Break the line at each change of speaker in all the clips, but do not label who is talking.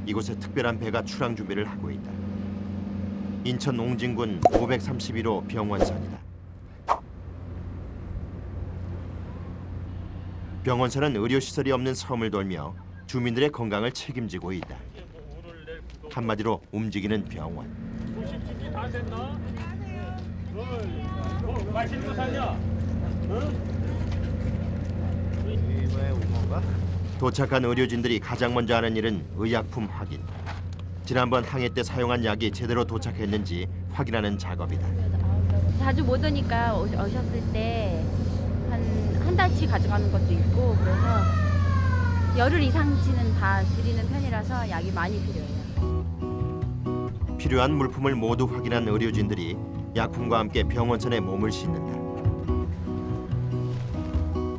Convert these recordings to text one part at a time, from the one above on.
이곳에 특별한 배가 출항 준비를 하고 있다. 인천 옹진군 531호 병원선이다. 병원선은 의료시설이 없는 섬을 돌며 주민들의 건강을 책임지고 있다. 한마디로 움직이는 병원.
조심준비 다 됐나? 맛있는 거 샀냐?
도착한 의료진들이 가장 먼저 하는 일은 의약품 확인. 지난번 항해 때 사용한 약이 제대로 도착했는지 확인하는 작업이다.
자주 못 오니까 오셨을 때 한 달치 가져가는 것도 있고 그래서 열흘 이상치는 다 드리는 편이라서 약이 많이 필요해요.
필요한 물품을 모두 확인한 의료진들이 약품과 함께 병원선에 몸을 싣는다.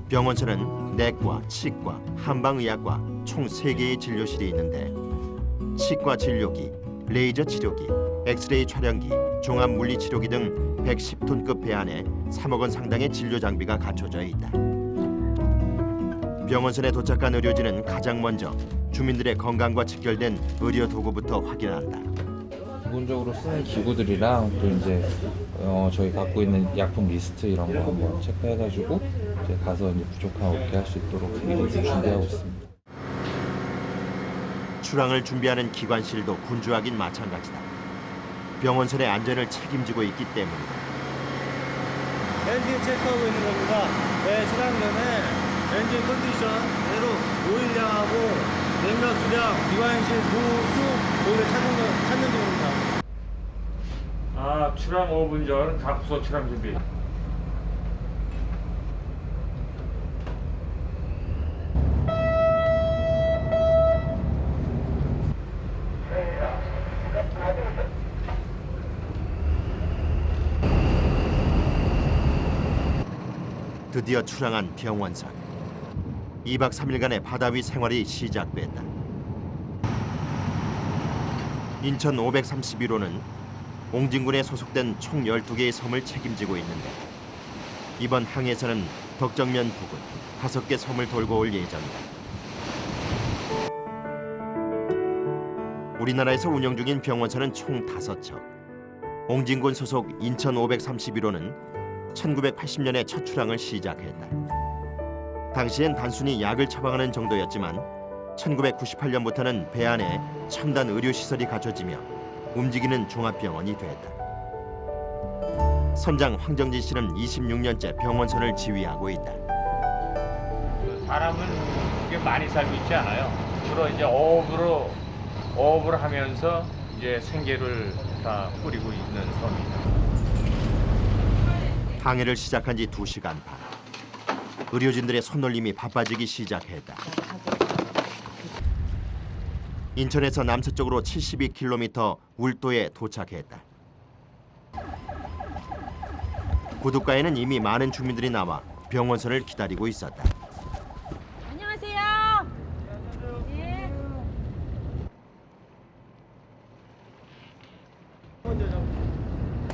병원선은 내과, 치과, 한방의학과 총 3개의 진료실이 있는데 치과 진료기, 레이저 치료기, 엑스레이 촬영기, 종합물리치료기 등 110톤급 배 안에 3억 원 상당의 진료 장비가 갖춰져 있다. 병원선에 도착한 의료진은 가장 먼저 주민들의 건강과 직결된 의료 도구부터 확인한다.
기본적으로 쓰는 기구들이랑 또 이제 저희 갖고 있는 약품 리스트 이런 거 한번 체크해가지고 이제 가서 이제 부족한 없게 할 수 있도록 미리 준비하고 있습니다.
출항을 준비하는 기관실도 분주하긴 마찬가지다. 병원선의 안전을 책임지고 있기 때문이다.
엔진 체크하고 있는 겁니다. 네, 출항 전에 엔진 컨디션, 그대로 오일량하고 냉각 수량, 기관실 보수 거기를 찾는 중입니다.
아, 출항 5분 전 각소 출항 준비.
드디어 출항한 병원선. 2박 3일간의 바다 위 생활이 시작됐다. 인천 531호는 옹진군에 소속된 총 12개의 섬을 책임지고 있는데 이번 항해에서는 덕정면 부근 5개 섬을 돌고 올 예정이다. 우리나라에서 운영 중인 병원선은 총 5척. 옹진군 소속 인천 531호는 1980년에 첫 출항을 시작했다. 당시엔 단순히 약을 처방하는 정도였지만 1998년부터는 배 안에 첨단 의료시설이 갖춰지며 움직이는 종합병원이 됐다. 선장 황정진 씨는 26년째 병원선을 지휘하고 있다.
사람은 그게 많이 살고 있지 않아요. 주로 이제 어업을 하면서 이제 생계를 다 꾸리고 있는 섬입니다.
항해를 시작한 지 2시간 반. 의료진들의 손놀림이 바빠지기 시작했다. 인천에서 남서쪽으로 72km 울도에 도착했다. 구둣가에는 이미 많은 주민들이 나와 병원선을 기다리고 있었다.
안녕하세요. 예.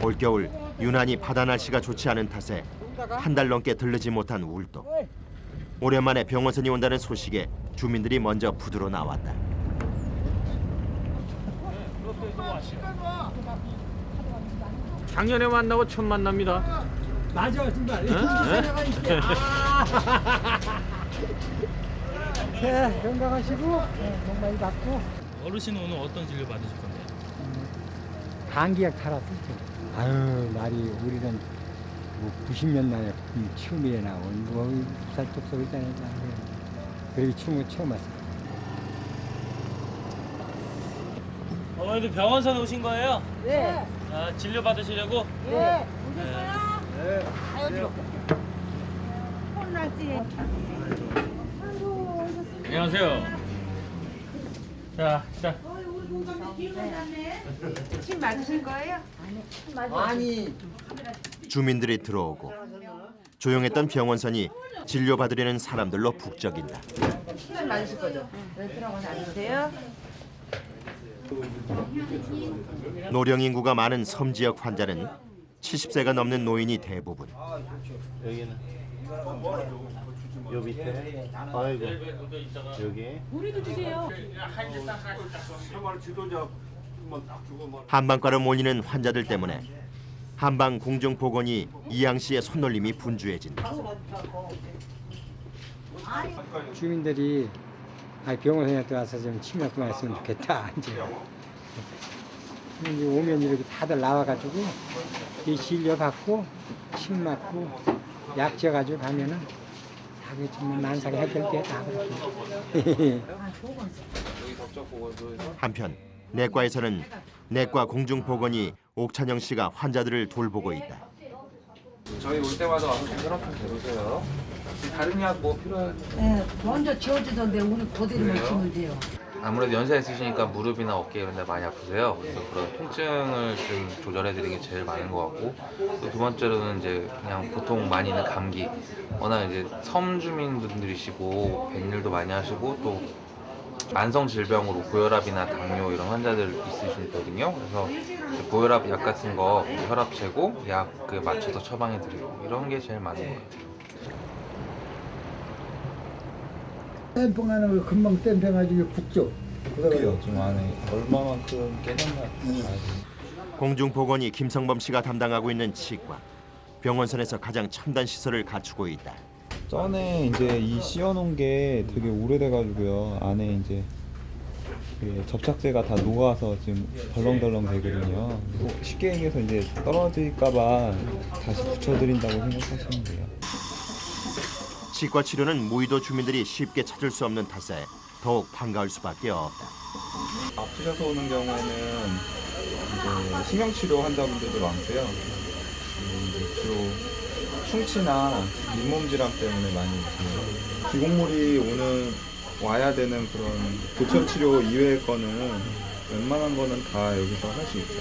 올겨울 유난히 바다 날씨가 좋지 않은 탓에 한 달 넘게 들르지 못한 울도. 오랜만에 병원선이 온다는 소식에 주민들이 먼저 부두로 나왔다.
작년에 만나고 처음 만납니다.
맞아, 정말. 네, 건강하시고 복 많이 받고.
어르신은 오늘 어떤 진료 받으실 건데요?
감기약 타라서 아유 말이 우리는 뭐 90년 만에 처음이에 나온 뭐 부산 쪽 소리 있잖아요. 그리고 처음 왔어요.
어머니도 병원선 오신 거예요?
네.
아, 진료 받으시려고?
네. 오셨어요? 네. 아유, 혼나지.
안녕하세요. 자.
침 맞으실 거예요? 아니.
주민들이 들어오고 조용했던 병원선이 진료받으려는 사람들로 북적인다.
침 맞으실 거죠? 네, 들어가서 앉으세요.
노령 인구가 많은 섬 지역 환자는 70세가 넘는 노인이 대부분.
요 밑에. 아이고. 여기.
한방가로 몰리는 환자들 때문에 한방 공중보건이 이양 씨의 손놀림이 분주해진다.
주민들이 병원에 와서 좀 치료 좀 했으면 좋겠다. 이제 오면 이렇게 다들 나와가지고 이 진료 받고 침 맞고 약 줘가지고 가면은 자기 정말 만삭이 해결돼 다 그렇게.
한편 내과에서는 내과 공중보건이 옥찬영 씨가 환자들을 돌보고 있다.
저희 올 때마다 와서 혈압 좀 재보세요. 다른 약 뭐 필요해요?
네, 먼저 지어주던데 우리 그대로만 주면 돼요.
아무래도 연세 있으시니까 무릎이나 어깨 이런 데 많이 아프세요. 그래서 그런 통증을 좀 조절해드리는 게 제일 많은 것 같고, 또 두 번째로는 이제 그냥 보통 많이 있는 감기. 워낙 이제 섬 주민분들이시고 백일도 많이 하시고 또 만성 질병으로 고혈압이나 당뇨 이런 환자들 있으시거든요. 그래서 고혈압 약 같은 거 혈압 재고 약 맞춰서 처방해드리고 이런 게 제일 많은 것 같아요.
땜빵하는 거 금방 땜빵가지고 붙죠.
그래요. 좀 안에 얼마만큼 깨졌나.
공중보건이 김성범 씨가 담당하고 있는 치과. 병원선에서 가장 첨단 시설을 갖추고 있다.
전에 이제 이 씌워놓은 게 되게 오래돼가지고요. 안에 이제 그 접착제가 다 녹아서 지금 덜렁덜렁 되거든요. 쉽게 얘기해서 이제 떨어질까봐 다시 붙여드린다고 생각하시면 돼요.
치과 치료는 무의도 주민들이 쉽게 찾을 수 없는 탓에 더욱 반가울 수밖에 없다.
아프셔서 오는 경우에는 이제 신경치료 환자분들도 많고요. 이제 주로 충치나 잇몸 질환 때문에 많이 오세요. 기공물이 와야 되는 그런 보철 치료 이외의 거는 웬만한 거는 다 여기서 할 수 있죠.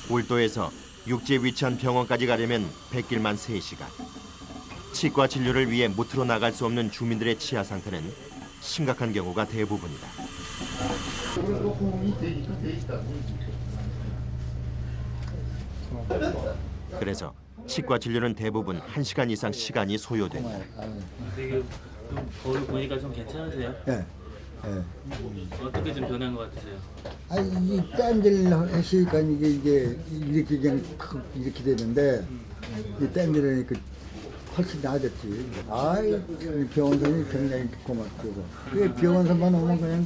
울도에서 육지에 위치한 병원까지 가려면 백길만 3시간. 치과 진료를 위해 무트로 나갈 수 없는 주민들의 치아 상태는 심각한 경우가 대부분이다. 그래서 치과 진료는 대부분 1시간 이상 시간이 소요된다.
되게 좀 거울 보니까 좀 괜찮으세요?
예. 예.
어떻게 좀 변한 것 같으세요?
아니 이 땜질 했으니까 이게 이렇게 그냥 이렇게 되는데 이 땜질하니까 훨씬 나아졌지. 아이 병원선이 굉장히 고맙고 그 병원선만 오면 그냥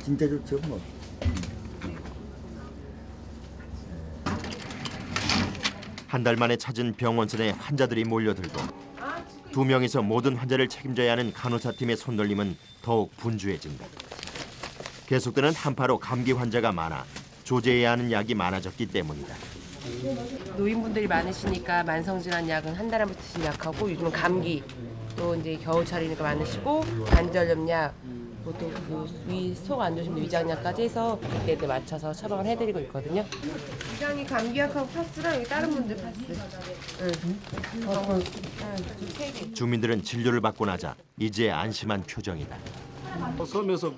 진짜 좋죠 뭐.
한 달 만에 찾은 병원선에 환자들이 몰려들고 2명이서 모든 환자를 책임져야 하는 간호사팀의 손놀림은 더욱 분주해진다. 계속되는 한파로 감기 환자가 많아 조제해야 하는 약이 많아졌기 때문이다.
노인분들이 많으시니까 만성질환 약은 한 달에 한 번씩 약하고 요즘은 감기 또 이제 겨울철이니까 많으시고 관절염 약 보통 속 안 좋으신 위장약까지 해서 그때에 맞춰서 처방을 해드리고 있거든요. 위장이 감기약하고 파스랑 여기 다른 분들 파스.
주민들은 진료를 받고 나자 이제 안심한 표정이다.
섬에서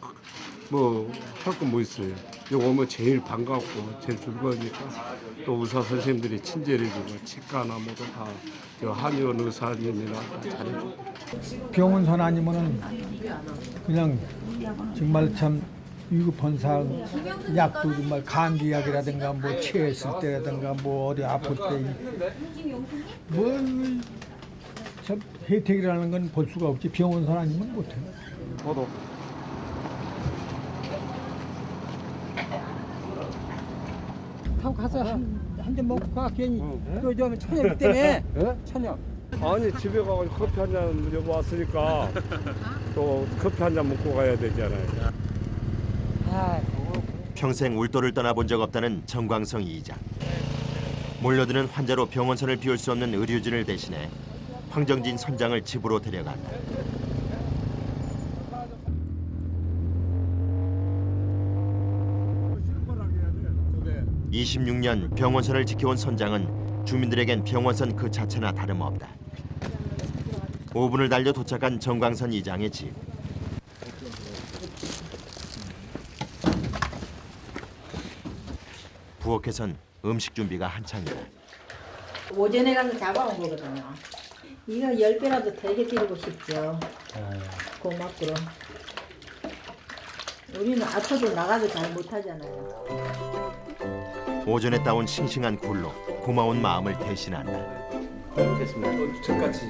뭐 할 거 뭐 있어요. 여기 오면 제일 반갑고 제일 즐거우니까 또 의사 선생님들이 친절해주고 치과나 뭐도 다 한의원 의사님이나 다 잘해주고.
병원선 아니면은 그냥 정말 참 위급한 상황 약도 정말 감기약이라든가 뭐 체했을 때라든가 뭐 어디 아플 때뭘 참 혜택이라는 건 볼 수가 없지. 병원선 아니면 못해.
저도
하고 가서 한 잔 먹고 가 괜히 또 좀 천엽 때문에 천엽.
아니 집에 가서 커피 한 잔 여기 왔으니까 또 커피 한 잔 먹고 가야 되잖아요.
평생 울도를 떠나본 적 없다는 정광성 이장. 몰려드는 환자로 병원선을 비울 수 없는 의료진을 대신해 황정진 선장을 집으로 데려간다. 26년 병원선을 지켜온 선장은 주민들에겐 병원선 그 자체나 다름없다. 5분을 달려 도착한 정광선 이장의 집. 부엌에선 음식 준비가 한창이다.
오전에 가서 잡아온 거거든요.
이거 10배라도 되게 드리고 싶죠. 고맙고로. 우리는 아파도 나가도 잘 못하잖아요.
오전에 따온 싱싱한 굴로 고마운 마음을 대신한다.
저같이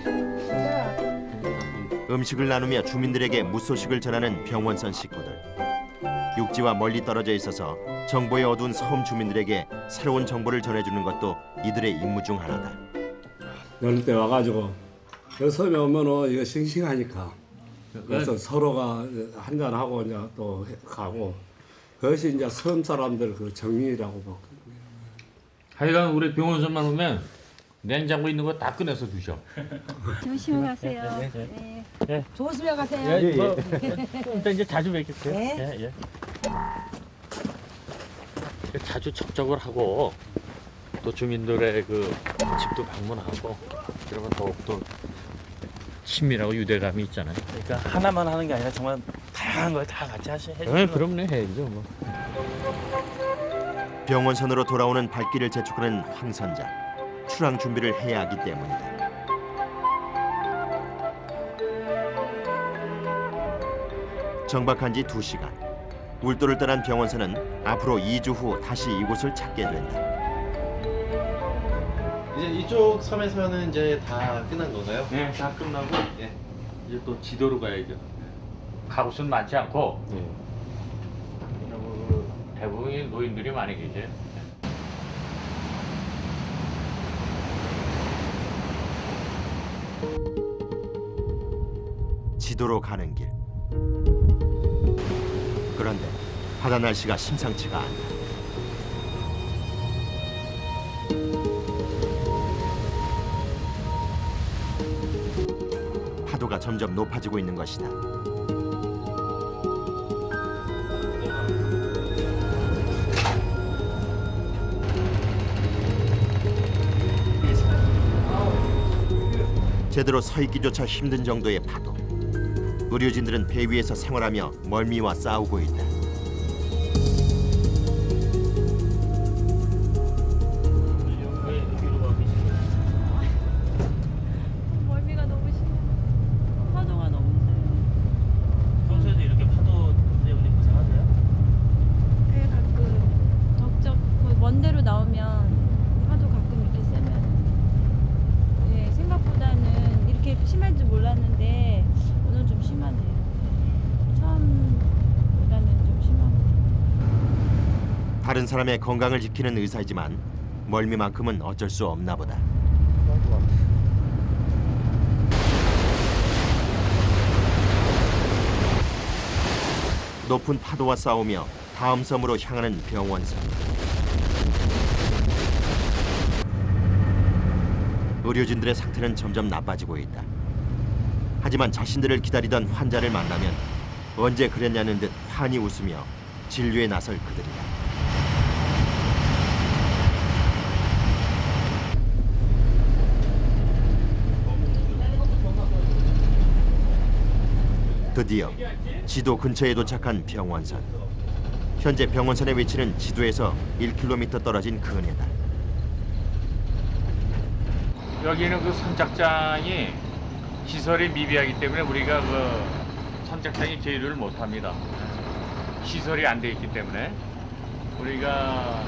음식을 나누며 주민들에게 무소식을 전하는 병원선 식구들. 육지와 멀리 떨어져 있어서 정보에 어두운 섬 주민들에게 새로운 정보를 전해주는 것도 이들의 임무 중 하나다.
여름 때 와가지고 여기 섬에 오면은 이거 싱싱하니까 그래서 서로가 한잔 하고 이제 또 가고 그것이 이제 섬 사람들 그 정리라고 보거든요.
하여간 우리 병원선만 오면 냉장고 있는 거 다 꺼내서 주셔.
조심히 가세요.
네.
조심히 가세요.
일단 이제 자주 뵙겠어요.
네.
자주 접촉을 하고 또 주민들의 그 집도 방문하고 그러면 더욱더 친밀하고 유대감이 있잖아요.
그러니까 하나만 하는 게 아니라 정말 다양한 걸 다 같이 해주는.
네, 그럼요, 해야죠 뭐.
병원선으로 돌아오는 발길을 재촉하는 황선자. 출항 준비를 해야 하기 때문이다. 정박한 지 2시간. 울도를 떠난 병원선은 앞으로 2주 후 다시 이곳을 찾게 된다.
이제 이쪽 섬에서는 이제 다 끝난 건가요?
네, 다 끝나고 이제 또 지도로 가야죠. 가로수는 많지 않고 대부분이 노인들이 많이 계세요.
지도로 가는 길. 그런데 바다 날씨가 심상치가 않다. 파도가 점점 높아지고 있는 것이다. 제대로 서 있기조차 힘든 정도의 파도. 의료진들은 배 위에서 생활하며 멀미와 싸우고 있다.
멀미가 너무 심해. 파도가 너무 세요.
평소에도 이렇게 파도 때문에 고생하세요?
네, 가끔 적적 먼 데로 나오면 파도 가끔 이렇게 세면 네, 생각보다는 이렇게 심할 줄 몰랐는데 오늘 좀 심하네요. 처음보다는 좀 심하네요.
다른 사람의 건강을 지키는 의사이지만 멀미만큼은 어쩔 수 없나 보다. 높은 파도와 싸우며 다음 섬으로 향하는 병원선. 의료진들의 상태는 점점 나빠지고 있다. 하지만 자신들을 기다리던 환자를 만나면 언제 그랬냐는 듯 환히 웃으며 진료에 나설 그들이다. 드디어 지도 근처에 도착한 병원선. 현재 병원선의 위치는 지도에서 1km 떨어진 근해다.
여기는 그 선착장이 시설이 미비하기 때문에 우리가 그 선착장에 제휴를 못합니다. 시설이 안 돼 있기 때문에 우리가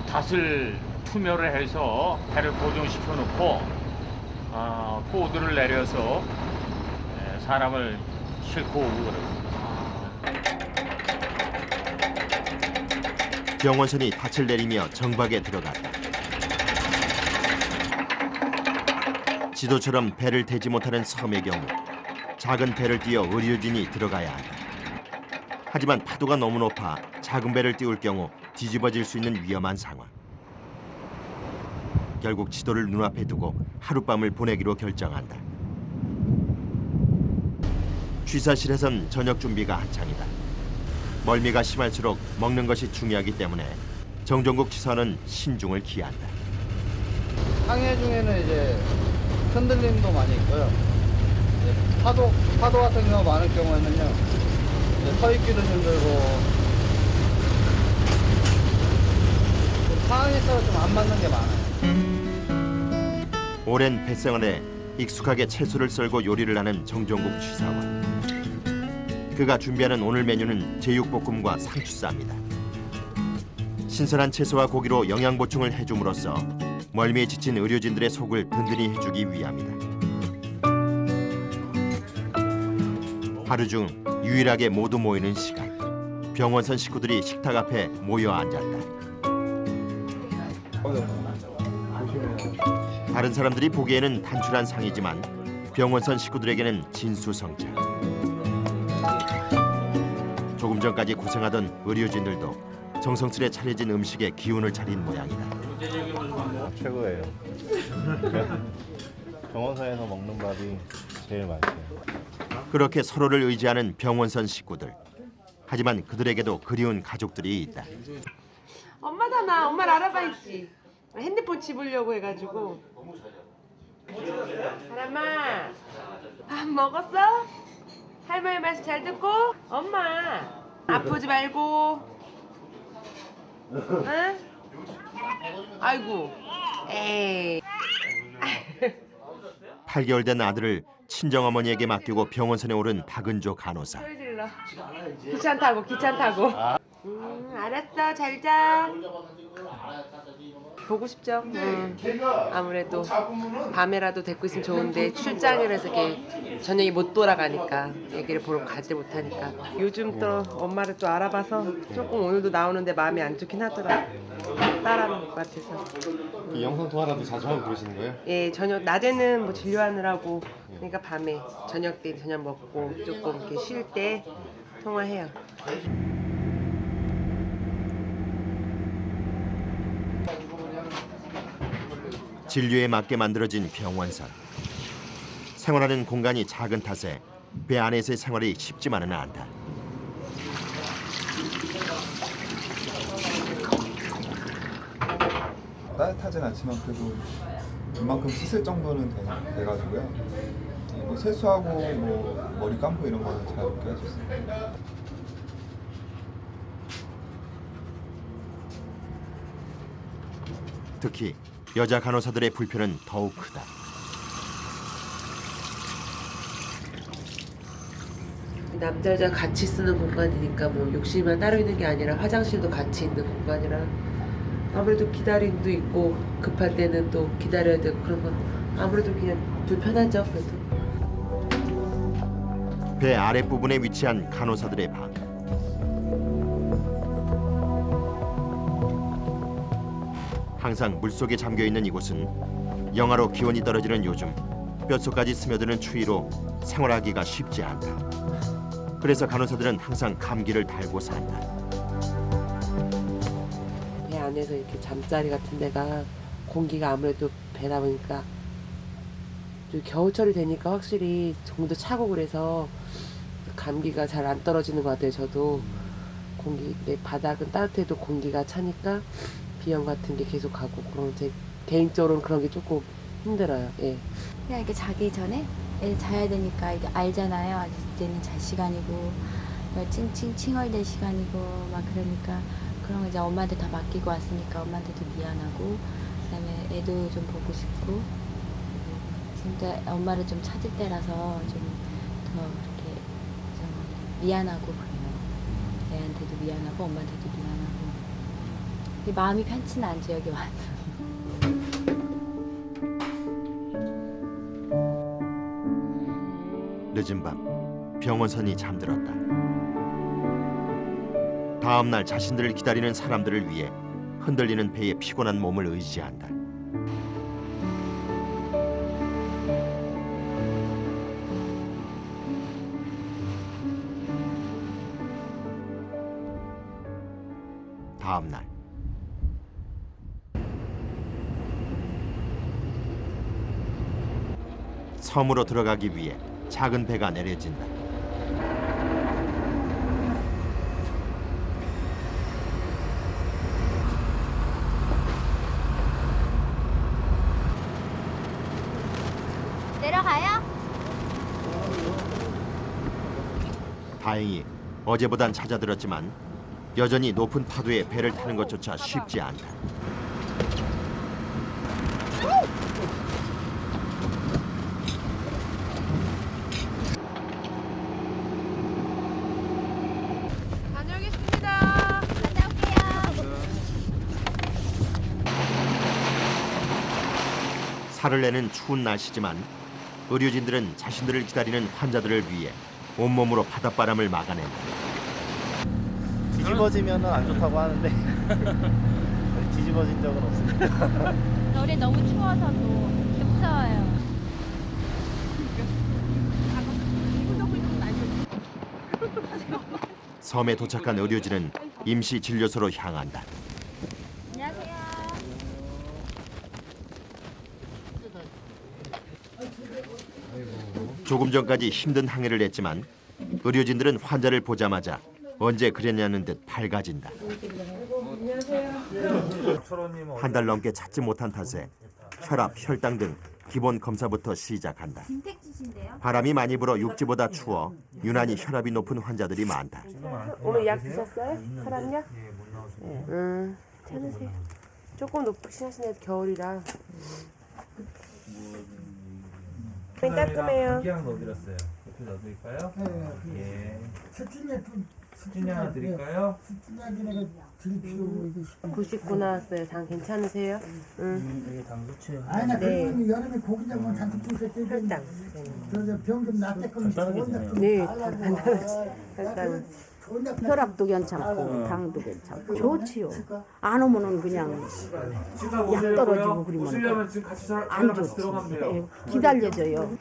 닷을 투명을 해서 배를 고정시켜 놓고 코드를 내려서 사람을 싣고 오고 그러고.
병원선이 닻을 내리며 정박에 들어갔다. 지도처럼 배를 대지 못하는 섬의 경우 작은 배를 띄워 의료진이 들어가야 한다. 하지만 파도가 너무 높아 작은 배를 띄울 경우 뒤집어질 수 있는 위험한 상황. 결국 지도를 눈앞에 두고 하룻밤을 보내기로 결정한다. 취사실에선 저녁 준비가 한창이다. 멀미가 심할수록 먹는 것이 중요하기 때문에 정종국 지사는 신중을 기한다.
항해 중에는 이제 흔들림도 많이 있고요. 파도 같은 경우 많을 경우에는요, 서 있기도 힘들고 상황에 따라 좀 안 맞는 게 많아요.
오랜 뱃생활에 익숙하게 채소를 썰고 요리를 하는 정종국 취사원. 그가 준비하는 오늘 메뉴는 제육볶음과 상추쌈이다. 신선한 채소와 고기로 영양 보충을 해줌으로써 멀미에 지친 의료진들의 속을 든든히 해주기 위함이다. 하루 중 유일하게 모두 모이는 시간. 병원선 식구들이 식탁 앞에 모여 앉았다. 다른 사람들이 보기에는 단출한 상이지만 병원선 식구들에게는 진수성찬. 조금 전까지 고생하던 의료진들도 정성스레 차려진 음식에 기운을 차린 모양이다.
최고예요. 병원사에서 먹는 밥이 제일 맛있어요.
그렇게 서로를 의지하는 병원선 식구들. 하지만 그들에게도 그리운 가족들이 있다.
엄마잖아. 엄마를 알아봐야지. 핸드폰 집으려고 해가지고. 사람아, 밥 먹었어? 할머니 말씀 잘 듣고? 엄마, 아프지 말고. 응? 아이고, 에이.
8개월 된 아들을 친정어머니에게 맡기고 병원선에 오른 박은조 간호사.
소리 질러. 귀찮다고. 알았어, 잘 자. 보고 싶죠? 아무래도 밤에라도 데리고 있으면 좋은데 출장을 해서 이렇게 저녁에 못 돌아가니까 애기를 보러 가지 못하니까 요즘 또 엄마를 또 알아봐서 조금 오늘도 나오는데 마음이 안 좋긴 하더라. 따라하는 것 같아서.
영상 통화라도 자주 하고 그러시는 거예요?
예, 저녁 낮에는 뭐 진료하느라고 그러니까 밤에 저녁 때 저녁 먹고 조금 이렇게 쉴 때 통화해요.
진료에 맞게 만들어진 병원선. 생활하는 공간이 작은 탓에 배 안에서의 생활이 쉽지만은 않다.
따뜻하진 않지만 그래도 웬만큼 씻을 정도는 돼가지고요. 뭐 세수하고 뭐 머리 감고 이런 거는 잘 없게 해줬어요.
특히 여자 간호사들의 불편은 더욱 크다.
남자 여자 같이 쓰는 공간이니까 뭐 욕실만 따로 있는 게 아니라 화장실도 같이 있는 공간이라 아무래도 기다림도 있고 급할 때는 또 기다려야 되고 그런 건 아무래도 그냥 불편하죠. 그래도.
배 아랫부분에 위치한 간호사들의 방. 항상 물속에 잠겨있는 이곳은 영하로 기온이 떨어지는 요즘 뼛속까지 스며드는 추위로 생활하기가 쉽지 않다. 그래서 간호사들은 항상 감기를 달고 산다.
배 안에서 이렇게 잠자리 같은 데가 공기가 아무래도 배다 보니까 겨울철이 되니까 확실히 좀 더 차고 그래서 감기가 잘 안 떨어지는 것 같아요. 저도 공기 바닥은 따뜻해도 공기가 차니까 비염 같은 게 계속 가고 그런 제 개인적으로는 그런 게 조금 힘들어요. 예.
그냥 이렇게 자기 전에 애 자야 되니까 이게 알잖아요. 아직 이제는 잘 시간이고 칭얼댈 시간이고 막 그러니까 그런 거 이제 엄마한테 다 맡기고 왔으니까 엄마한테도 미안하고 그다음에 애도 좀 보고 싶고 진짜 엄마를 좀 찾을 때라서 좀 더 이렇게 좀 미안하고 그래요. 애한테도 미안하고 엄마한테도 미안하고 마음이 편치는 않죠 여기 와서.
늦은 밤 병원선이 잠들었다. 다음 날 자신들을 기다리는 사람들을 위해 흔들리는 배의 피곤한 몸을 의지한다. 다음 날 섬으로 들어가기 위해 작은 배가 내려진다.
내려가요?
다행히 어제보단 잦아들었지만 여전히 높은 파도에 배를 타는 것조차 쉽지 않다. 화를 내는 추운 날씨지만 의료진들은 자신들을 기다리는 환자들을 위해 온몸으로 바닷바람을 막아낸다.
뒤집어지면 안 좋다고 하는데 뒤집어진 적은 없습니다.
겨울에 너무 추워서도 무서워요.
섬에 도착한 의료진은 임시 진료소로 향한다.
안녕하세요.
조금 전까지 힘든 항해를 했지만 의료진들은 환자를 보자마자 언제 그랬냐는 듯 밝아진다. 한 달 넘게 찾지 못한 탓에 혈압, 혈당 등 기본 검사부터 시작한다. 바람이 많이 불어 육지보다 추워 유난히 혈압이 높은 환자들이 많다.
오늘 약 드셨어요? 혈압약? 참으세요. 조금 높으신 하시네, 겨울이라. 따끔해요.
기양 넣어드렸어요. 옆에 넣어드릴까요? 예. 스티니 하나 드릴까요?
99 나왔어요. 당 괜찮으세요?
이게 당 좋죠.
아니 나
네.
그러면 여름에 고기 잡으면 잔뜩 주셨지.
혈당.
병좀 낫게끔
네, 혈당.
혈압도 괜찮고 당도 괜찮고 좋지요. 안 오면은 그냥 약 떨어지고 그러면 안 좋지. 기다려져요.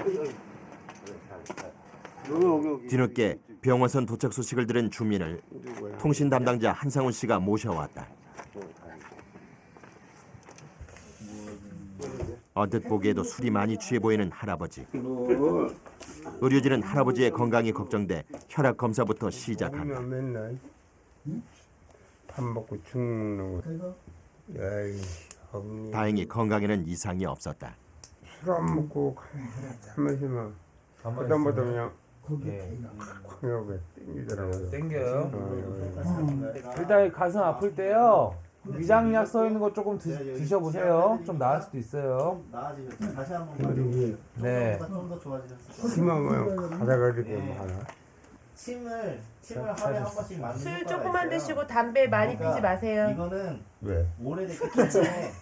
뒤늦게 병원선 도착 소식을 들은 주민을 통신 담당자 한상훈 씨가 모셔왔다. 언뜻 보기에도 술이 많이 취해 보이는 할아버지. 의료진은 할아버지의 건강이 걱정돼 혈압 검사부터 시작한다.
맨날 밥 먹고 죽는 거. 야이, 어머니.
다행히 건강에는 이상이 없었다.
술 안 먹고 참으시면 그다음부터 그냥 광역에 땡기더라고요.
땡겨요. 일단 가슴 아플 때요. 위장약 써 있는 거 조금 드셔보세요. 좀 나을 수도 있어요.
나아지셨어요. 다시 한번
네.
좀더 좋아지셨어요.
심하면 가다가지고 많아.
침을 하루에 한 번씩 맞는
술
효과가
조금만
있어요.
드시고 담배 많이 피지 마세요.
이거는
왜?
오래됐기 때문에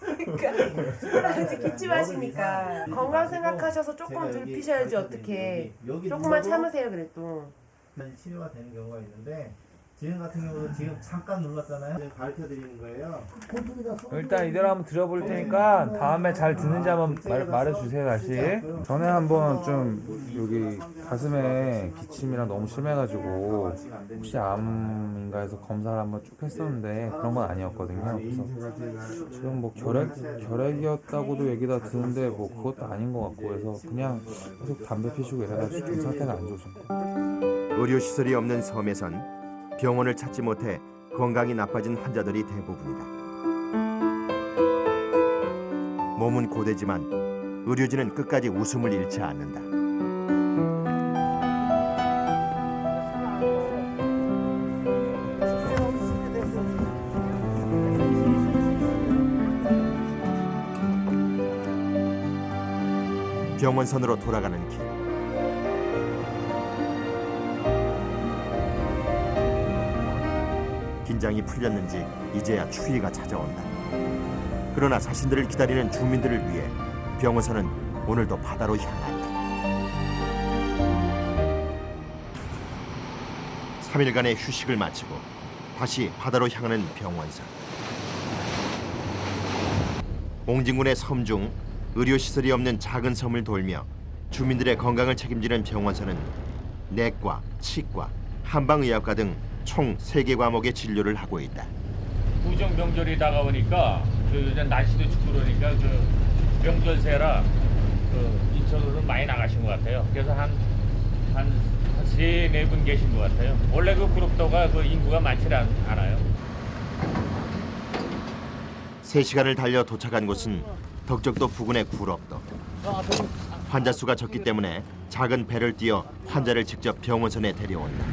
그러니까 기침하시니까 건강 생각하셔서 조금 덜 피셔야지 어떻게. 조금만 참으세요 그래도.
치료가 되는 경우가 있는데 지금 같은 경우도 지금 잠깐 눌렀잖아요. 지금 가르쳐드리는 거예요.
일단 이대로 한번 들어볼 테니까 다음에 잘 듣는지 한번 말해주세요 다시. 전에 한번 좀 여기 가슴에 기침이랑 너무 심해가지고 혹시 암인가 해서 검사를 한번 쭉 했었는데 그런 건 아니었거든요. 그래서 지금 뭐 결핵이었다고도 얘기 다 듣는데 뭐 그것도 아닌 것 같고 그래서 그냥 계속 담배 피시고 이래가지고 좀 상태가 안 좋으신.
의료시설이 없는 섬에선 병원을 찾지 못해 건강이 나빠진 환자들이 대부분이다. 몸은 고되지만 의료진은 끝까지 웃음을 잃지 않는다. 병원선으로 돌아가는 길. 긴장이 풀렸는지 이제야 추위가 찾아온다. 그러나 자신들을 기다리는 주민들을 위해 병원선은 오늘도 바다로 향한다. 3일간의 휴식을 마치고 다시 바다로 향하는 병원선. 옹진군의 섬 중 의료시설이 없는 작은 섬을 돌며 주민들의 건강을 책임지는 병원선은 내과, 치과, 한방의학과 등 총 3개 과목의 진료를 하고 있다.
구정 명절이 다가오니까 날씨도 춥고 그러니까 명절세라 인천으로 많이 나가신 것 같아요. 그래서 한 3-4분 계신 것 같아요. 원래 그 구록도가 인구가 많지 않아요.
3시간을 달려 도착한 곳은 덕적도 부근의 구록도. 환자 수가 적기 때문에 작은 배를 띄어 환자를 직접 병원선에 데려온다.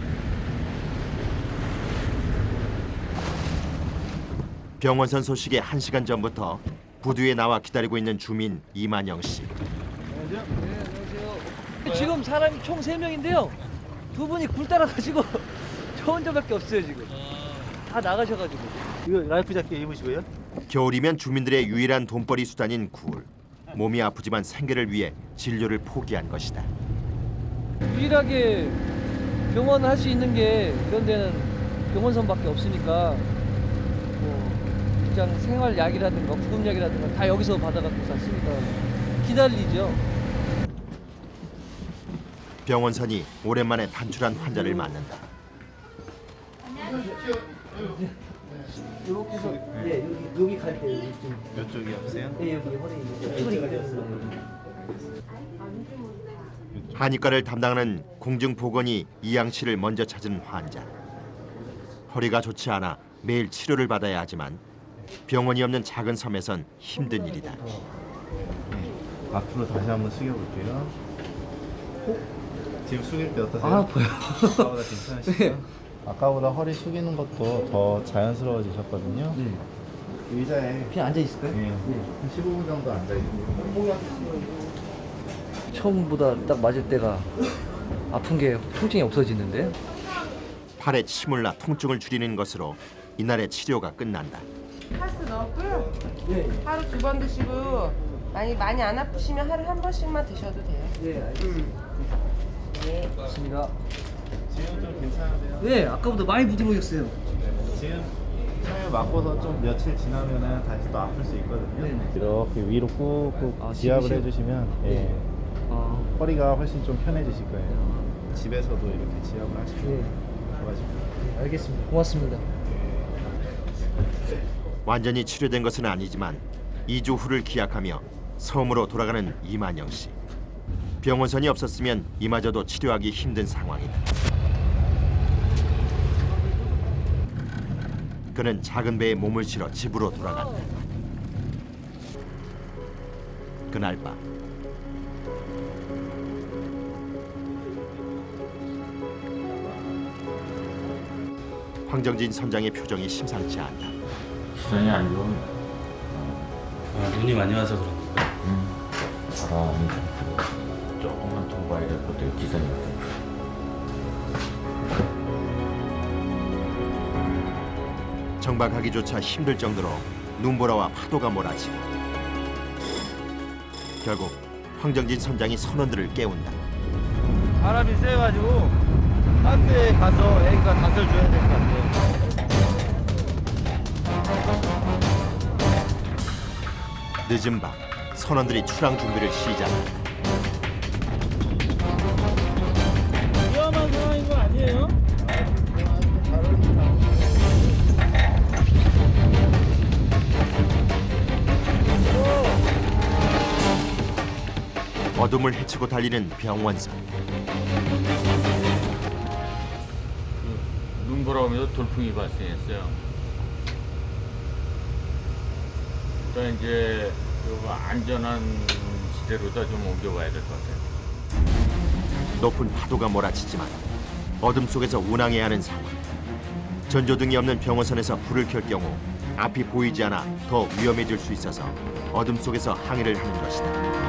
병원선 소식에 1시간 전부터 부두에 나와 기다리고 있는 주민 이만영 씨.
지금 사람이 총 3명인데요. 2분이 굴 따라가시고 저 혼자밖에 없어요 지금. 다 나가셔가지고.
이거 라이프 자켓 입으시고요?
겨울이면 주민들의 유일한 돈벌이 수단인 굴. 몸이 아프지만 생계를 위해 진료를 포기한 것이다.
유일하게 병원 할 수 있는 게 이런 데는 병원선밖에 없으니까 뭐 그냥 생활약이라든가 구급약이라든가 다 여기서 받아갖고 다 쓰니까 기다리죠.
병원선이 오랜만에 단출한 환자를 맞는다.
이렇게 해서 여기 갈 때
이쪽이 없어요?
네, 여기 허리
한의과를 담당하는 공중보건이 이양 씨를 먼저 찾은 환자. 허리가 좋지 않아 매일 치료를 받아야 하지만 병원이 없는 작은 섬에선 힘든 일이다.
앞으로 다시 한번 숙여볼게요. 지금 숙일 때 어떠세요?
아파요.
아까보다 괜찮으시죠? 아까보다 허리 숙이는 것도 더 자연스러워지셨거든요.
네.
의자에
그냥 앉아 있을까요?
네. 한 15분 정도 앉아 있고.
처음보다 딱 맞을 때가 아픈 게 통증이 없어지는데요.
팔에 침을 놔 통증을 줄이는 것으로 이날의 치료가 끝난다.
파스 넣었고요. 하루 2번 드시고 많이 안 아프시면 하루에 한 번씩만 드셔도 돼요.
네, 알겠습니다.
네.
좋습니다.
지금 좀 괜찮으세요?
네, 아까보다 많이 부드러워졌어요.
지금 처음에 맞고서 좀 며칠 지나면은 다시 또 아플 수 있거든요. 이렇게 위로 꾹꾹 지압을
집으시오?
해주시면 예. 허리가 훨씬 좀 편해지실 거예요. 집에서도 이렇게 지압을 하시면 좋아집니다.
알겠습니다. 고맙습니다.
완전히 치료된 것은 아니지만 2주 후를 기약하며 섬으로 돌아가는 이만영 씨. 병원선이 없었으면 이마저도 치료하기 힘든 상황이다. 그는 작은 배에 몸을 실어 집으로 돌아간다. 그날 밤 황정진 선장의 표정이 심상치 않다.
기분이 안 좋은.
눈이 많이 와서 그런 거예요?
바람이 조금만 통과해야 될 것도 기선이 없어요.
정박하기조차 힘들 정도로 눈보라와 파도가 몰아치고 결국 황정진 선장이 선원들을 깨운다.
바람이 세가지고 딴 데 가서 애기가 닷을 줘야 될 것 같아요.
늦은 밤 선원들이 출항 준비를 시작한다.
위험한 상황인 거 아니에요?
어둠을 헤치고 달리는 병원선.
눈보라오면서 돌풍이 발생했어요. 그러니까 이제 안전한 지대로다 좀 옮겨봐야 될 것 같아요.
높은 파도가 몰아치지만 어둠 속에서 운항해야 하는 상황. 전조등이 없는 병원선에서 불을 켤 경우 앞이 보이지 않아 더 위험해질 수 있어서 어둠 속에서 항해를 하는 것이다.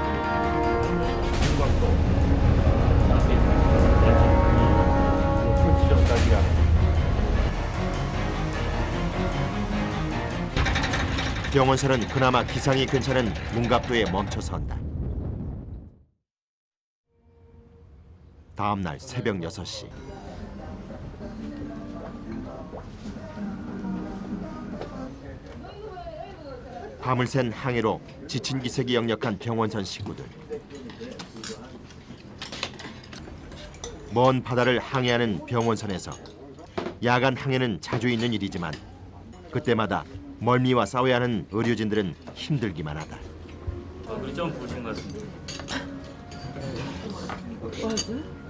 병원선은 그나마 기상이 괜찮은 문갑도에 멈춰선다. 다음 날 새벽 6시. 밤을 샌 항해로 지친 기색이 역력한 병원선 식구들. 먼 바다를 항해하는 병원선에서 야간 항해는 자주 있는 일이지만 그때마다 멀미와 싸워야 하는 의료진들은 힘들기만 하다.
우리 좀 보신 것 같은데.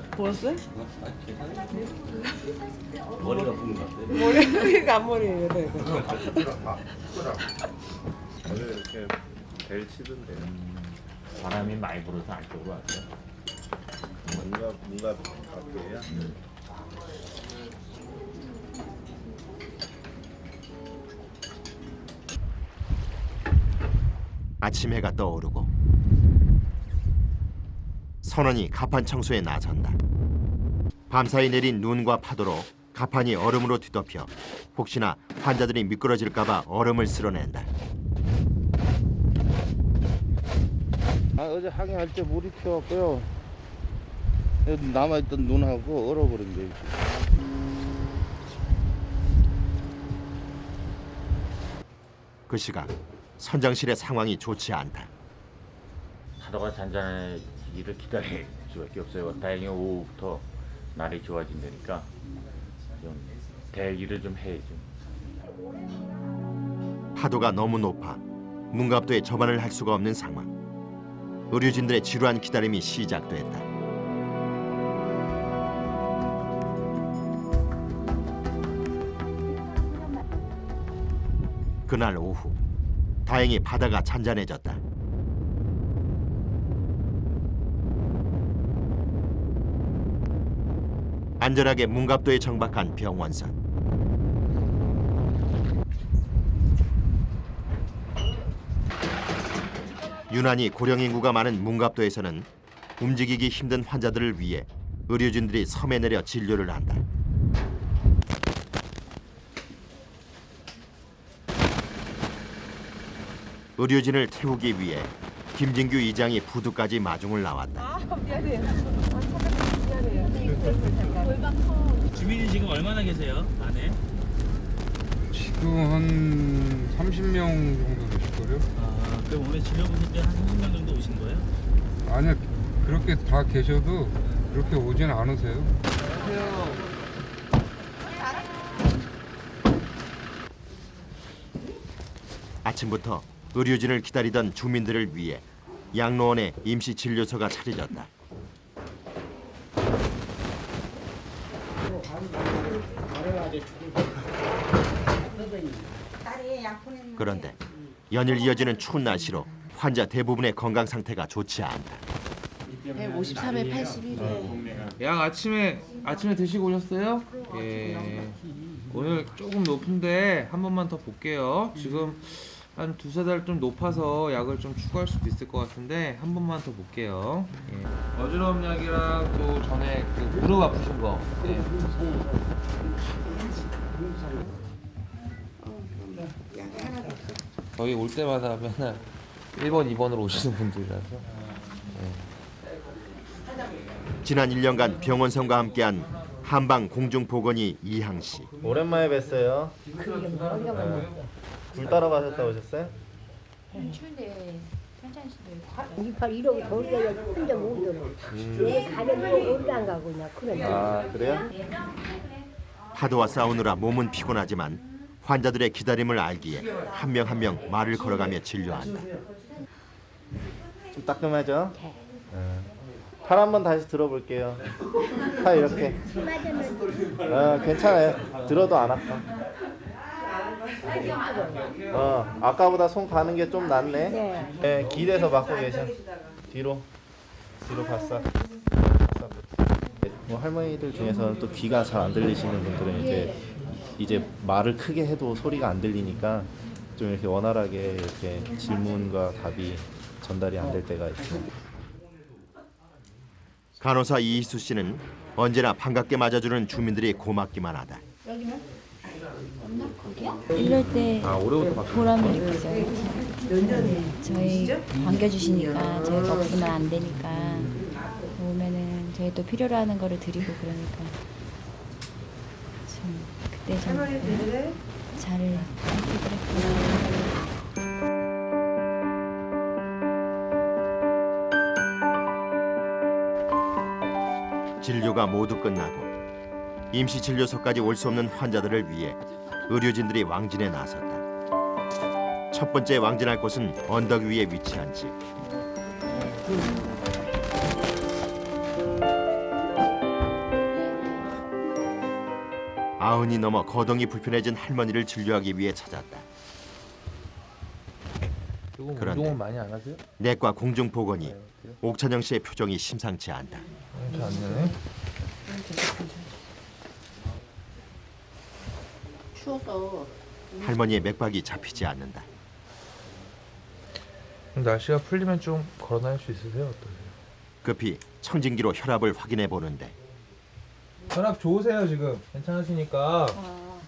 보였어요?
머리가 부은 것 같아.
머리가 앞머리예요.
오늘 이렇게 벨 치던데.
바람이 많이 불어서 안쪽으로 왔어요.
뭔가 앞이에요?
아침 해가 떠오르고 선원이 가판 청소에 나선다. 밤사이 내린 눈과 파도로 가판이 얼음으로 뒤덮여 혹시나 환자들이 미끄러질까 봐 얼음을 쓸어낸다.
어제 항해할 때 물이 튀어갖고요. 남아있던 눈하고 얼어버린 거예요.
그 시각 선장실의 상황이 좋지 않다.
파도가 잔잔해지기를 기다릴 수밖에 없어요. 다행히 오후부터 날이 좋아진다니까 좀 대기를 좀 해야죠.
파도가 너무 높아 문갑도에 접안을 할 수가 없는 상황. 의료진들의 지루한 기다림이 시작됐다. 그날 오후 다행히 바다가 잔잔해졌다. 안전하게 문갑도에 정박한 병원선. 유난히 고령 인구가 많은 문갑도에서는 움직이기 힘든 환자들을 위해 의료진들이 섬에 내려 진료를 한다. 의료진을 태우기 위해 김진규 이장이 부두까지 마중을 나왔다.
미안해요.
주민이 지금 얼마나 계세요? 안에?
지금 한 30명 정도 되실걸요?
아, 그럼 오늘 진료 보실 때 한 30명 정도 오신 거예요?
아니요, 그렇게 다 계셔도 그렇게 오진 않으세요.
아침부터 의료진을 기다리던 주민들을 위해 양로원에 임시 진료소가 차려졌다. 그런데 연일 이어지는 추운 날씨로 환자 대부분의 건강 상태가 좋지 않다.
153에 81이에요.
약 아침에 드시고 오셨어요? 예. 오늘 조금 높은데 한 번만 더 볼게요. 지금 한 두세 달 좀 높아서 약을 좀 추가할 수도 있을 것 같은데 한 번만 더 볼게요. 예. 어지러움 약이랑 또 전에 그 무릎 아프신 거. 예. 저희 올 때마다 맨날 1번, 2번으로 오시는 분들이라서. 예.
지난 1년간 병원선과 함께한 한방 공중보건의 이항 씨.
오랜만에 뵀어요. 굴 따러 가셨다 오셨어요?
추운데 천천히 시도
이팔 이러고 돌려야 혼자 못 들어. 내 가는 거 어디 안 가고 그냥 그런.
아 그래요?
파도와 싸우느라 몸은 피곤하지만 환자들의 기다림을 알기에 한 명 한 명 말을 걸어가며 진료한다.
좀 따끔하죠? 팔 한번 다시 들어볼게요. 팔 이렇게. 괜찮아요. 들어도 안 아파. 아까보다 손 가는 게 좀 낫네. 네, 길에서 막고 계셔. 뒤로 바싹. 뭐 할머니들 중에서는 또 귀가 잘 안 들리시는 분들은 이제 말을 크게 해도 소리가 안 들리니까 좀 이렇게 원활하게 이렇게 질문과 답이 전달이 안 될 때가 있어요.
간호사 이희수 씨는 언제나 반갑게 맞아주는 주민들이 고맙기만 하다.
여기는? 없나? 거기야? 이럴 때 보람을 느끼죠. 저희 반겨주시니까 저희가 없으면 안 되니까 오면은 저희 또 필요로 하는 거를 드리고 그러니까 참 그때 좀 잘 해주더라고요.
진료가 모두 끝나고 임시 진료소까지 올 수 없는 환자들을 위해 의료진들이 왕진에 나섰다. 첫 번째 왕진할 곳은 언덕 위에 위치한 집. 아흔이 넘어 거동이 불편해진 할머니를 진료하기 위해 찾았다. 그런데
많이 안 하세요?
내과 공중보건이 옥찬영 씨의 표정이 심상치 않다.
안 되네.
추워서.
할머니의 맥박이 잡히지 않는다.
날씨가 풀리면 좀 걸어 다닐 수 있으세요? 어떠세요?
급히 청진기로 혈압을 확인해 보는데
혈압 좋으세요 지금? 괜찮으시니까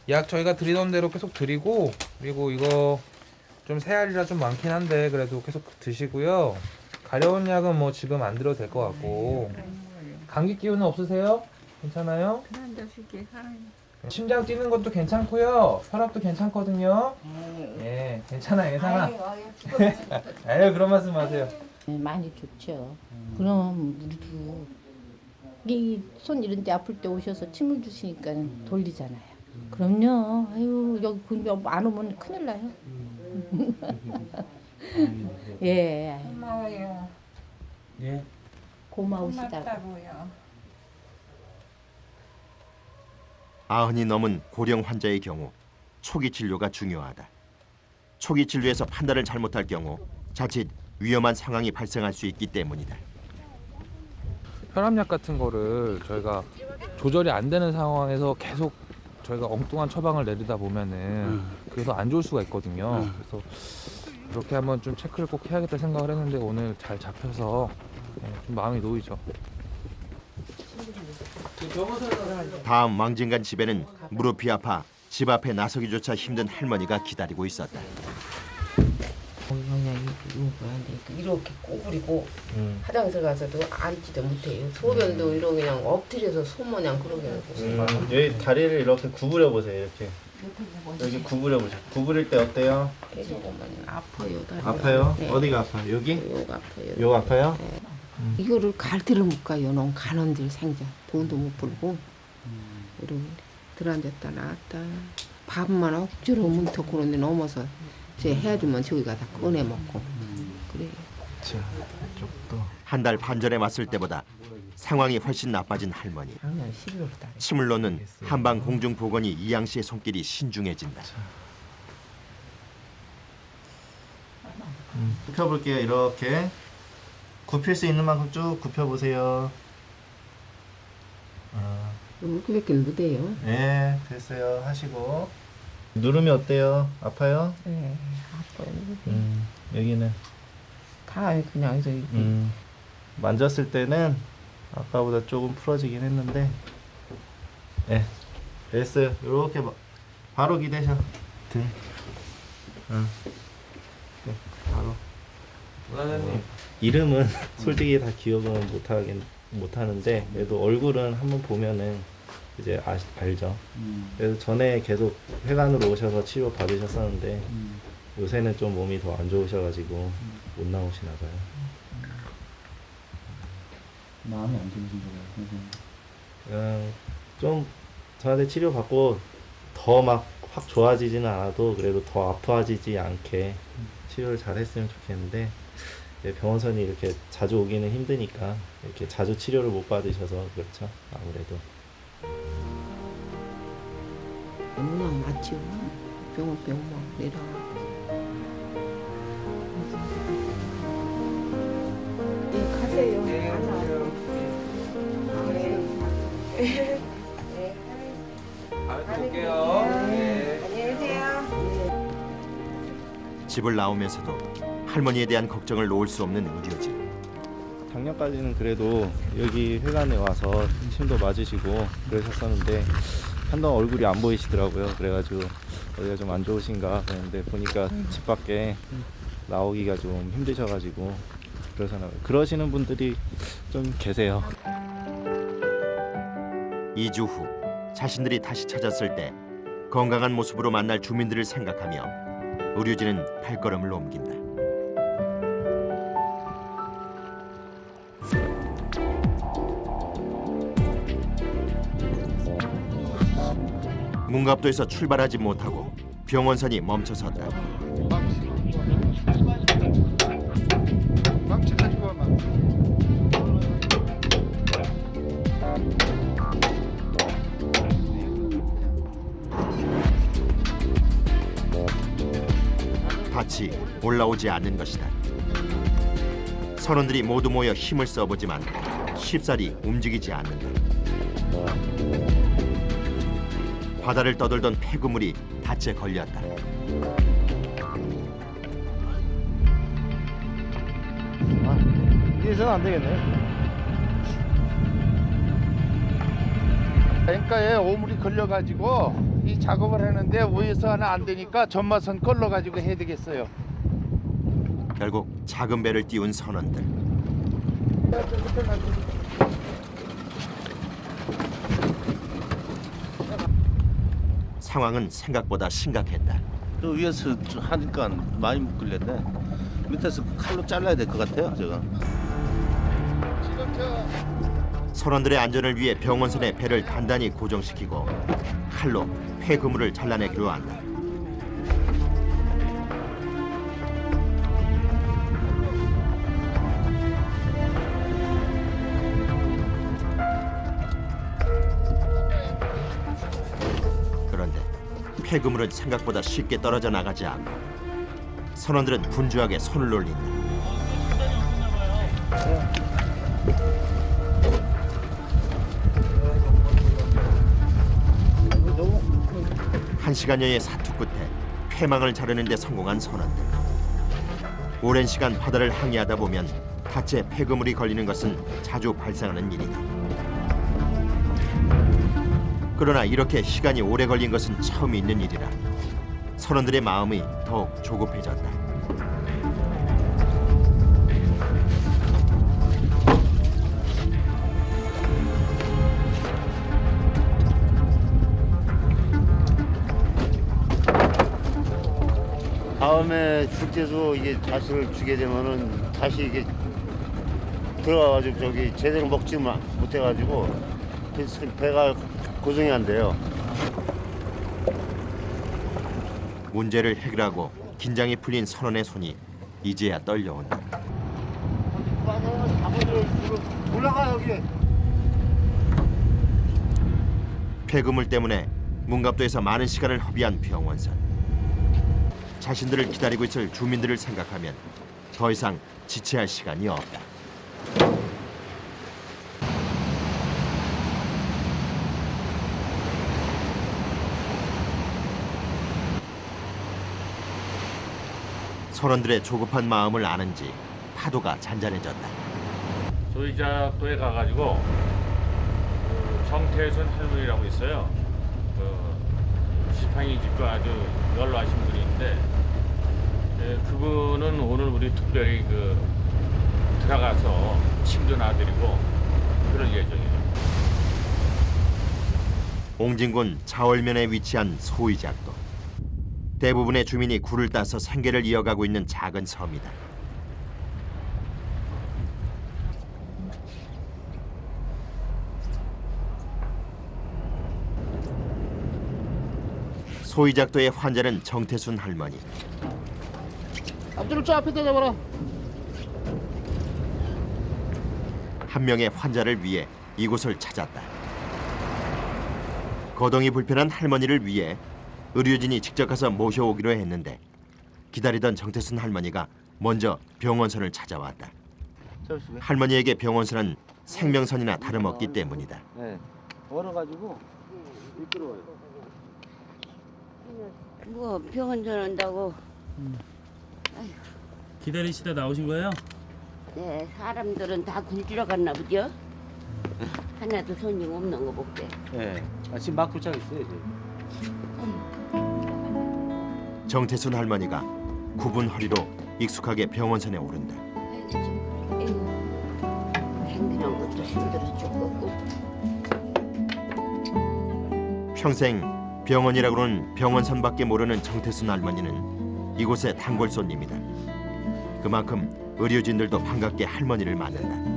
약 저희가 드리던 대로 계속 드리고 그리고 이거 좀 새알이라 좀 많긴 한데 그래도 계속 드시고요. 가려운 약은 뭐 지금 안 들어도 될 것 같고. 감기 기운은 없으세요? 괜찮아요? 심장 뛰는 것도 괜찮고요. 혈압도 괜찮거든요. 예, 괜찮아요, 괜찮아. 아유, 그런 말씀하세요.
많이 좋죠. 그럼 우리도 이 손 이런 데 아플 때 오셔서 침을 주시니까 돌리잖아요. 그럼요. 아유 여기 근데 안 오면 큰일 나요. 예.
고마워요.
예.
고마우시다고.
고맙다고요.
90이 넘은 고령 환자의 경우 초기 진료가 중요하다. 초기 진료에서 판단을 잘못할 경우 자칫 위험한 상황이 발생할 수 있기 때문이다.
혈압약 같은 거를 저희가 조절이 안 되는 상황에서 계속 저희가 엉뚱한 처방을 내리다 보면은 그게 더 안 좋을 수가 있거든요. 그래서 그렇게 한번 좀 체크를 꼭 해야겠다 생각을 했는데 오늘 잘 잡혀서 좀 마음이 놓이죠.
다음 왕진간 집에는 무릎이 아파 집 앞에 나서기조차 힘든 할머니가 기다리고 있었다.
그냥 이렇게 꼬부리고 화장실 가서도 앉지도 못해요. 소변도 이렇게 그냥 엎드려서 소모냥 그러게 하고.
여기 다리를 이렇게 구부려 보세요. 이렇게 여기 구부려 보세요. 구부릴 때 어때요?
아파요. 다리가.
아파요?
네.
어디가 아파요? 여기?
요 아파요.
요 아파요?
네. 이거를 갈 데를 못 가요. 너무 가는 데 생자. 돈도 못 벌고 이러고 들어앉았다 나왔다. 밥만 억지로 문턱 그런데 넘어서 제 해주면 저기가 다 꺼내 먹고 그래요.
자, 이쪽도.
한 달 반 전에 왔을 때보다 상황이 훨씬 나빠진 할머니.
작년 11월 달에.
침을 놓는 한방 공중보건이 이양 씨의 손길이 신중해진다.
굽혀볼게요. 이렇게 굽힐 수 있는 만큼 쭉 굽혀보세요.
이렇게밖에 못해요.
네, 됐어요. 하시고 누르면 어때요? 아파요?
네, 아파요.
여기는
다 그냥 해서
만졌을 때는 아까보다 조금 풀어지긴 했는데, 네, 됐어요. 이렇게 바로 기대셔. 등. 네, 바로.
원장님.
이름은 솔직히 다 기억은 못하는데 그래도 얼굴은 한번 보면은 이제 알죠. 그래서 전에 계속 회관으로 오셔서 치료 받으셨었는데 요새는 좀 몸이 더 안 좋으셔가지고 못 나오시나 봐요.
마음이 안 좋으신 거예요?
좀 저한테 치료 받고 더 막 확 좋아지지는 않아도 그래도 더 아파지지 않게 치료를 잘 했으면 좋겠는데 병원선이 이렇게 자주 오기는 힘드니까 이렇게 자주 치료를 못 받으셔서 그렇죠. 아무래도.
병원 맞죠. 병원 내려.
네, 가세요.
다음에 또 올게요. 네.
안녕히 계세요.
집을 나오면서도 할머니에 대한 걱정을 놓을 수 없는 의료진.
작년까지는 그래도 여기 회관에 와서 침도 맞으시고 그러셨었는데 한동안 얼굴이 안 보이시더라고요. 그래가지고 어디가 좀 안 좋으신가 그랬는데 보니까 집 밖에 나오기가 좀 힘드셔가지고 그러시는 분들이 좀 계세요.
2주 후 자신들이 다시 찾았을 때 건강한 모습으로 만날 주민들을 생각하며 의료진은 발걸음을 옮긴다. 문갑도에서 출발하지 못하고 병원선이 멈춰섰다. 밭이 올라오지 않는 것이다. 선원들이 모두 모여 힘을 써보지만 쉽사리 움직이지 않는다. 바다를 떠돌던 폐구물이 밭에 걸렸다.
이래서는 안 되겠네.
앵가에 오물이 걸려가지고 이 작업을 하는데 위에서 하나 안 되니까 전마선 걸러가지고 해야 되겠어요.
결국 작은 배를 띄운 선원들. 상황은 생각보다 심각했다.
저 위에서 하니까 많이 못 끌렸네. 밑에서 칼로 잘라야 될 것 같아요, 제가.
선원들의 안전을 위해 병원선에 배를 단단히 고정시키고 칼로 폐 그물을 잘라내기로 한다. 그런데 폐 그물은 생각보다 쉽게 떨어져 나가지 않고 선원들은 분주하게 손을 올린다. 한 시간여의 사투 끝에 폐망을 자르는 데 성공한 선원들. 오랜 시간 바다를 항해하다 보면 닻에 폐그물이 걸리는 것은 자주 발생하는 일이다. 그러나 이렇게 시간이 오래 걸린 것은 처음 있는 일이라 선원들의 마음이 더욱 조급해졌다.
다음에 줄 때도 이게 잣을 주게 되면은 다시 이게 들어가가지고 저기 제대로 먹지 못해가지고 배가 고정이 안 돼요.
문제를 해결하고 긴장이 풀린 선원의 손이 이제야 떨려온다.
올라가 여기.
폐그물 때문에 문갑도에서 많은 시간을 허비한 병원선. 자신들을 기다리고 있을 주민들을 생각하면 더 이상 지체할 시간이 없다. 선원들의 조급한 마음을 아는지 파도가 잔잔해졌다.
소이작도에 가가지고 그 정태순 할머니라고 있어요. 그 지팡이 짚고 아주 연로하신 분인데 그분은 오늘 우리 특별히 그 들어가서 침도 놔드리고 그럴 예정이에요.
옹진군 자월면에 위치한 소이작도. 대부분의 주민이 굴을 따서 생계를 이어가고 있는 작은 섬이다. 소이작도의 환자는 정태순 할머니.
앞줄을 저 앞에다 잡아라.
한 명의 환자를 위해 이곳을 찾았다. 거동이 불편한 할머니를 위해 의료진이 직접 가서 모셔오기로 했는데 기다리던 정태순 할머니가 먼저 병원선을 찾아왔다. 할머니에게 병원선은 생명선이나 다름없기 때문이다.
네, 얼어가지고 미끄러워요.
뭐 병원 전한다고.
기다리시다 나오신 거예요?
네, 사람들은 다 굴지러 갔나 보죠? 하나도 손님 없는 거 볼게.
네, 지금 막 도착했어요 이제.
정태순 할머니가 굽은 허리로 익숙하게 병원선에 오른다.
힘드는 것도 힘들어 죽겠고.
평생 병원이라고는 병원선밖에 모르는 정태순 할머니는 이곳의 단골 손님이다. 그만큼 의료진들도 반갑게 할머니를 맞는다.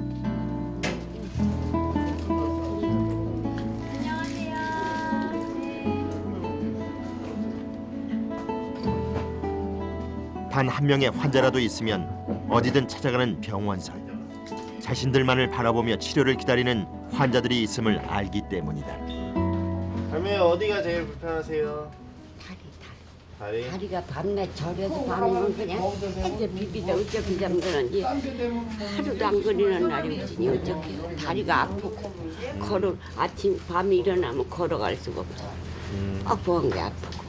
단 한 명의 환자라도 있으면 어디든 찾아가는 병원선. 자신들만을 바라보며 치료를 기다리는 환자들이 있음을 알기 때문이다.
할머니 어디가 제일 불편하세요? 다리.
다리가 밤낮 저려서 밤이면 그냥 해저 비비다 어쩌고 잠드는지 하루도 안 거리는 날이 없으니 어쩌게요. 다리가 아프고 아침 밤에 일어나면 걸어갈 수가 없어. 아프한 게 아프고.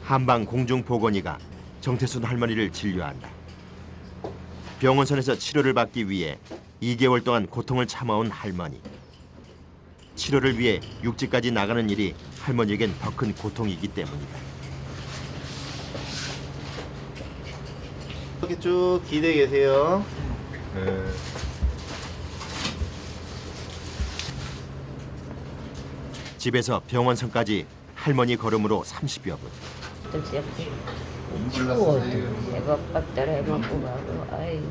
한방 공중보건의가 정태순 할머니를 진료한다. 병원선에서 치료를 받기 위해 2개월 동안 고통을 참아온 할머니. 치료를 위해 육지까지 나가는 일이 할머니에겐 더 큰 고통이기 때문이다.
어깨 쭉 기대 계세요. 네.
집에서 병원선까지 할머니 걸음으로 30여 분.
추워. 내가 빡따라 해먹고 가고. 아이.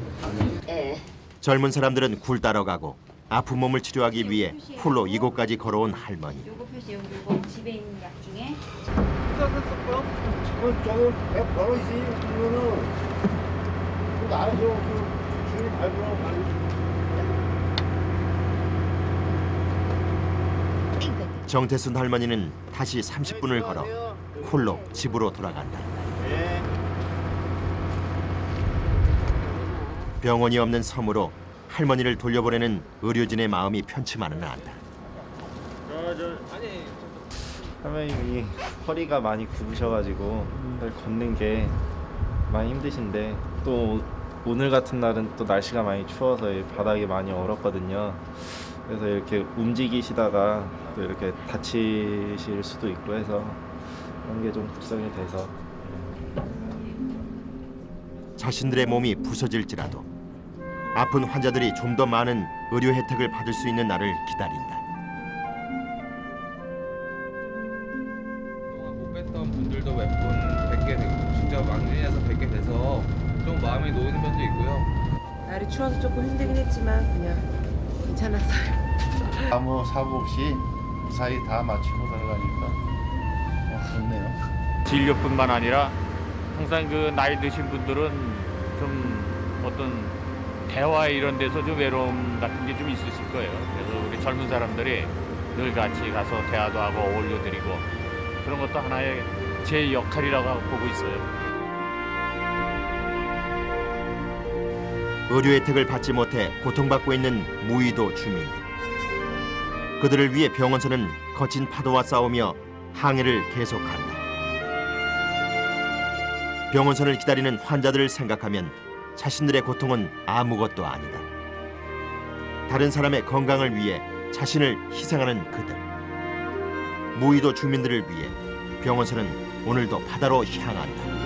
젊은 사람들은 굴 따러 가고 아픈 몸을 치료하기 위해 홀로 이곳까지 걸어온 할머니.
요거 표시 여기 요거 집에 있는 약 중에
저거 100%지 그러면은 그 나에서 그 줄을 밟으라고 말이지.
정태순 할머니는 다시 30분을 걸어 홀로 집으로 돌아간다. 병원이 없는 섬으로 할머니를 돌려보내는 의료진의 마음이 편치만은 않다.
할머님이 허리가 많이 굽으셔가지고 걷는 게 많이 힘드신데 또 오늘 같은 날은 또 날씨가 많이 추워서 바닥이 많이 얼었거든요. 그래서 이렇게 움직이시다가 또 이렇게 다치실 수도 있고 해서 그런 게 좀 걱정이 돼서.
자신들의 몸이 부서질지라도 아픈 환자들이 좀 더 많은 의료 혜택을 받을 수 있는 날을 기다린다.
못 뵀던 분들도 몇 분 뵙게 되고 진짜 왕년에서 뵙게 돼서 좀 마음이 놓이는 면도 있고요.
날이 추워서 조금 힘들긴 했지만 그냥 괜찮았어요.
아무 사고 없이 무사히 다 마치고 들어가니까 좋네요.
진료뿐만 아니라 항상 그 나이 드신 분들은 좀 어떤 대화 이런 데서 좀 외로움 같은 게 좀 있으실 거예요. 그래서 우리 젊은 사람들이 늘 같이 가서 대화도 하고 어울려드리고 그런 것도 하나의 제 역할이라고 보고 있어요.
의료 혜택을 받지 못해 고통받고 있는 무의도 주민들. 그들을 위해 병원서는 거친 파도와 싸우며 항해를 계속한다. 병원선을 기다리는 환자들을 생각하면 자신들의 고통은 아무것도 아니다. 다른 사람의 건강을 위해 자신을 희생하는 그들. 무의도 주민들을 위해 병원선은 오늘도 바다로 향한다.